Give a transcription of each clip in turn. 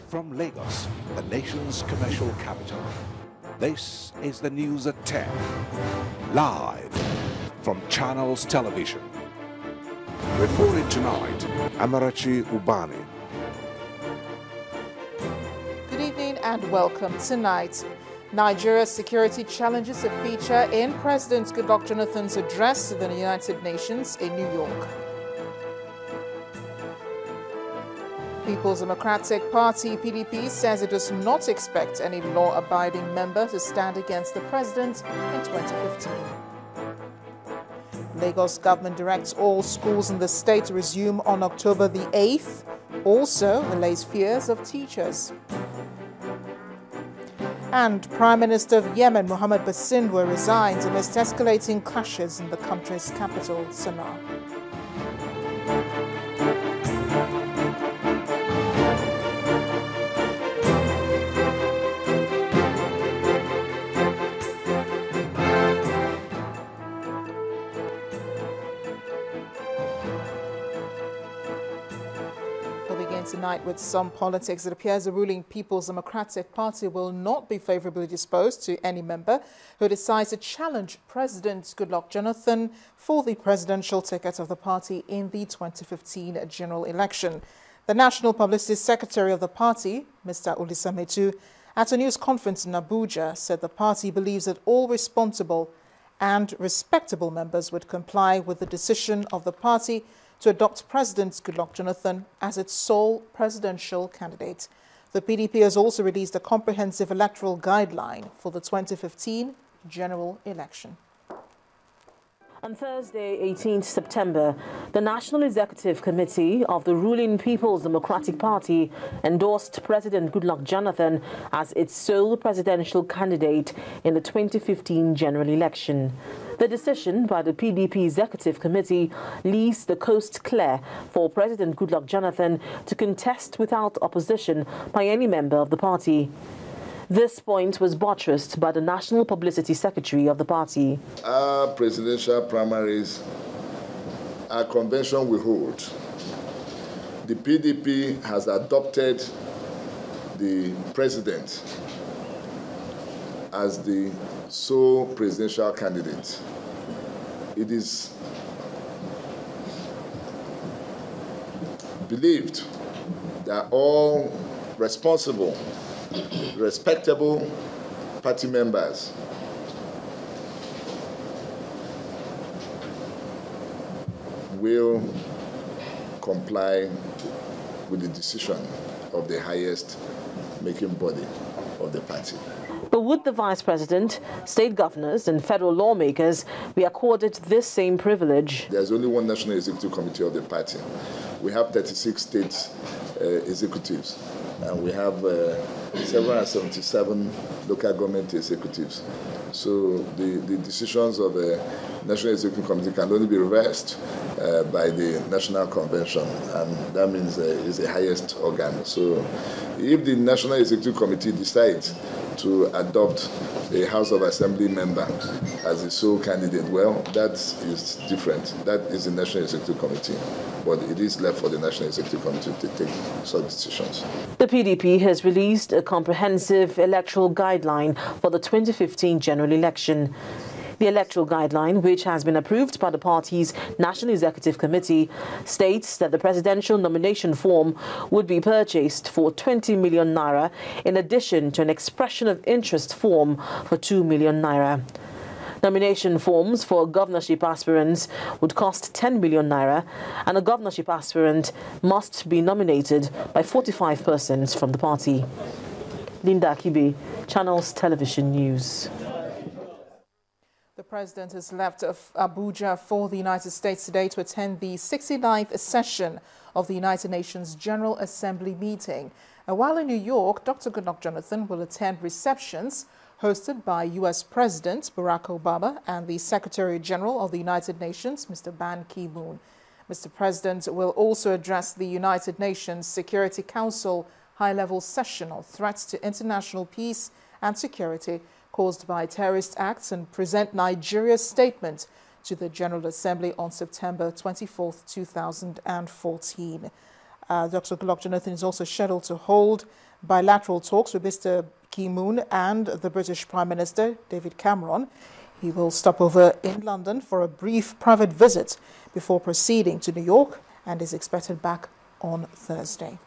From Lagos, the nation's commercial capital, this is the news at 10, live from Channels Television. Reporting tonight, Amarachi Ubani. Good evening and welcome tonight. Nigeria's security challenges a feature in President Goodluck Jonathan's address to the United Nations in New York. People's Democratic Party, PDP, says it does not expect any law-abiding member to stand against the president in 2015. Lagos government directs all schools in the state to resume on October the 8th, also allays fears of teachers. And Prime Minister of Yemen, Mohammed Basindwa, resigns amidst escalating clashes in the country's capital, Sana'a. Tonight with some politics. It appears the ruling People's Democratic Party will not be favorably disposed to any member who decides to challenge President Goodluck Jonathan for the presidential ticket of the party in the 2015 general election. The National Publicity Secretary of the party, Mr. Olisametu, at a news conference in Abuja, said the party believes that all responsible and respectable members would comply with the decision of the party to adopt President Goodluck Jonathan as its sole presidential candidate. The PDP has also released a comprehensive electoral guideline for the 2015 general election. On Thursday, 18th September, the National Executive Committee of the ruling People's Democratic Party endorsed President Goodluck Jonathan as its sole presidential candidate in the 2015 general election. The decision by the PDP Executive Committee leaves the coast clear for President Goodluck Jonathan to contest without opposition by any member of the party. This point was buttressed by the National Publicity Secretary of the party. Our presidential primaries, our convention we hold. The PDP has adopted the president as the sole presidential candidate. It is believed that all responsible, respectable party members will comply with the decision of the highest making body of the party. But would the Vice President, state governors and federal lawmakers be accorded this same privilege? There's only one National Executive Committee of the party. We have 36 state executives, and we have 777 local government executives. So the decisions of the National Executive Committee can only be reversed by the National Convention, and that means it's the highest organ. So if the National Executive Committee decides to adopt a House of Assembly member as the sole candidate, well, that is different. That is the National Executive Committee. But it is left for the National Executive Committee to take such decisions. The PDP has released a comprehensive electoral guideline for the 2015 general election. The electoral guideline, which has been approved by the party's National Executive Committee, states that the presidential nomination form would be purchased for 20 million naira in addition to an expression of interest form for 2 million naira. Nomination forms for governorship aspirants would cost 10 million naira, and a governorship aspirant must be nominated by 45 persons from the party. Linda Akibe, Channels Television News. The president has left Abuja for the United States today to attend the 69th session of the United Nations General Assembly meeting. While in New York, Dr. Goodluck Jonathan will attend receptions hosted by U.S. President Barack Obama and the Secretary General of the United Nations, Mr. Ban Ki-moon. Mr. President will also address the United Nations Security Council high-level session on threats to international peace and security caused by terrorist acts and present Nigeria's statement to the General Assembly on September 24, 2014. Dr. Goodluck Jonathan is also scheduled to hold bilateral talks with Mr. Ki Moon and the British Prime Minister, David Cameron. He will stop over in London for a brief private visit before proceeding to New York and is expected back on Thursday.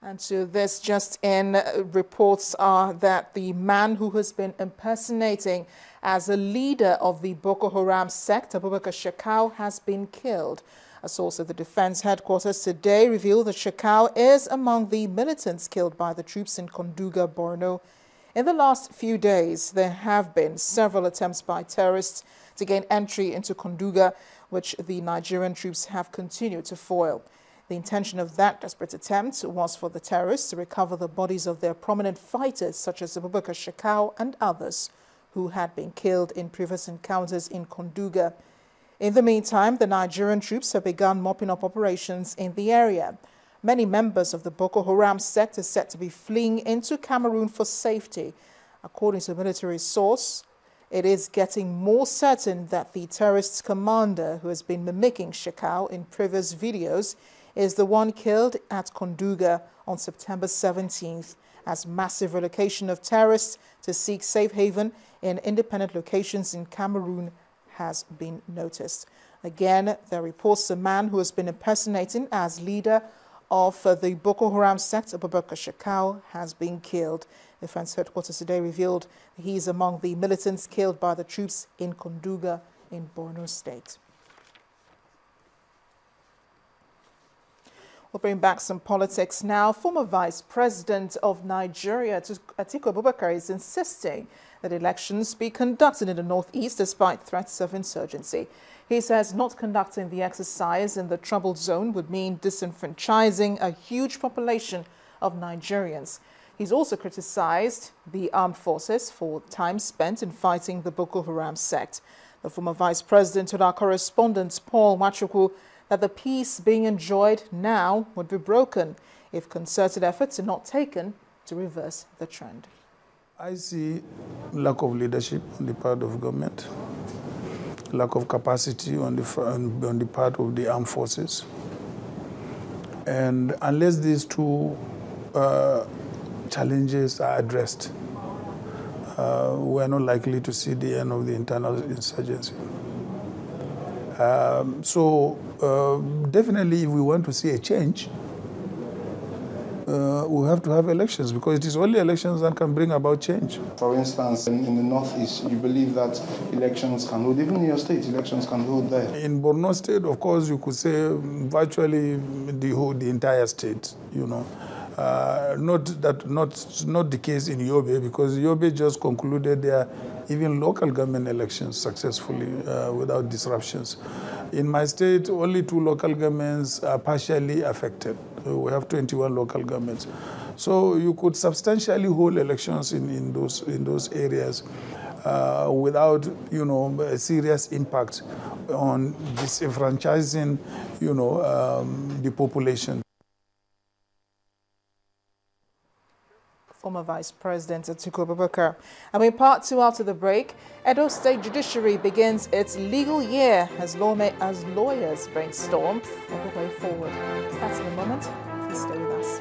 And to this, just in, reports are that the man who has been impersonating as a leader of the Boko Haram sect, Abubakar Shekau, has been killed. A source at the defense headquarters today revealed that Shekau is among the militants killed by the troops in Konduga, Borno. In the last few days, there have been several attempts by terrorists to gain entry into Konduga, which the Nigerian troops have continued to foil. The intention of that desperate attempt was for the terrorists to recover the bodies of their prominent fighters, such as Abubakar Shekau and others who had been killed in previous encounters in Konduga. In the meantime, the Nigerian troops have begun mopping up operations in the area. Many members of the Boko Haram sect are said to be fleeing into Cameroon for safety. According to a military source, it is getting more certain that the terrorist commander who has been mimicking Shekau in previous videos is the one killed at Konduga on September 17th, as massive relocation of terrorists to seek safe haven in independent locations in Cameroon has been noticed. Again, there are reports a man who has been impersonating as leader of the Boko Haram sect, Abubakar Shekau, has been killed. Defense headquarters today revealed he is among the militants killed by the troops in Konduga in Borno State. We'll bring back some politics now. Former Vice President of Nigeria, Atiku Abubakar, is insisting that elections be conducted in the northeast despite threats of insurgency. He says not conducting the exercise in the troubled zone would mean disenfranchising a huge population of Nigerians. He's also criticized the armed forces for time spent in fighting the Boko Haram sect. The former Vice President told our correspondent Paul Wachukwu that the peace being enjoyed now would be broken if concerted efforts are not taken to reverse the trend. I see lack of leadership on the part of government, lack of capacity on the part of the armed forces. And unless these two challenges are addressed, we're not likely to see the end of the internal insurgency. Definitely, if we want to see a change, we have to have elections, because it is only elections that can bring about change. For instance, in the northeast, you believe that elections can hold, even in your state, elections can hold there? In Borno State, of course, you could say virtually the entire state, you know. Not the case in Yobe, because Yobe just concluded their even local government elections successfully without disruptions. In my state, only 2 local governments are partially affected. We have 21 local governments. So you could substantially hold elections in those areas without, you know, a serious impact on disenfranchising, you know, the population. Former Vice President Atiku Abubakar. And in part 2 after the break, Edo State Judiciary begins its legal year as lawyers brainstorm on the way forward. That's in a moment. Please stay with us.